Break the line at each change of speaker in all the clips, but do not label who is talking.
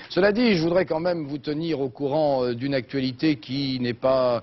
Cela dit, je voudrais quand même vous tenir au courant d'une actualité qui n'est pas,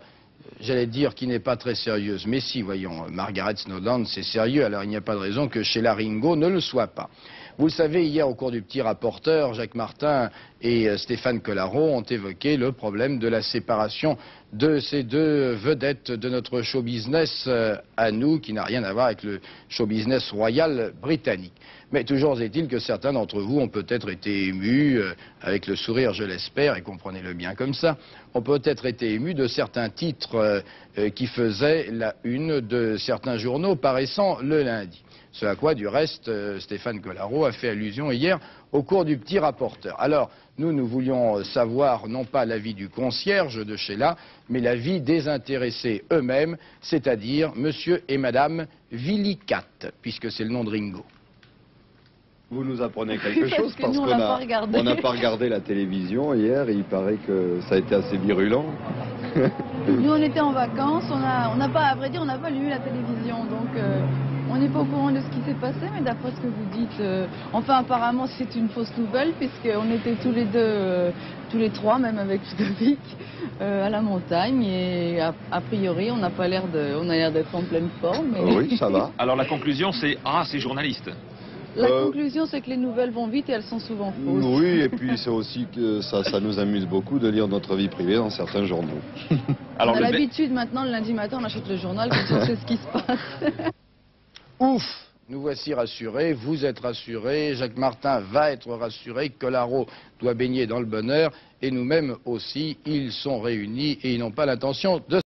j'allais dire, qui n'est pas très sérieuse. Mais si, voyons, Margaret Snowden, c'est sérieux, alors il n'y a pas de raison que Sheila Ringo ne le soit pas. Vous le savez, hier, au cours du petit rapporteur, Jacques Martin et Stéphane Collaro ont évoqué le problème de la séparation de ces deux vedettes de notre show business à nous, qui n'a rien à voir avec le show business royal britannique. Mais toujours est-il que certains d'entre vous ont peut-être été émus, avec le sourire je l'espère, et comprenez-le bien comme ça, ont peut-être été émus de certains titres qui faisaient la une de certains journaux paraissant le lundi. Ce à quoi, du reste, Stéphane Collaro a fait allusion hier au cours du petit rapporteur. Alors, nous voulions savoir non pas l'avis du concierge de Sheila, mais l'avis des intéressés eux-mêmes, c'est-à-dire monsieur et madame Villicat, puisque c'est le nom de Ringo.
Vous nous apprenez quelque chose parce qu'on n'a pas regardé la télévision hier et il paraît que ça a été assez virulent.
Nous on était en vacances, on n'a pas, à vrai dire, on n'a pas lu la télévision, donc on n'est pas au courant de ce qui s'est passé, mais d'après ce que vous dites, enfin apparemment c'est une fausse nouvelle puisqu'on était tous les deux, tous les trois, même avec Ludovic, à la montagne et a priori on a l'air d'être en pleine forme. Mais...
Oui, ça va.
Alors la conclusion c'est c'est journaliste.
La conclusion, c'est que les nouvelles vont vite et elles sont souvent fausses.
Oui, et puis c'est aussi que ça nous amuse beaucoup de lire notre vie privée dans certains journaux.
Alors, on a l'habitude maintenant, le lundi matin, on achète le journal comme on sait ce qui se passe.
Ouf! Nous voici rassurés, vous êtes rassurés, Jacques Martin va être rassuré, Collaro doit baigner dans le bonheur, et nous-mêmes aussi, ils sont réunis et ils n'ont pas l'intention de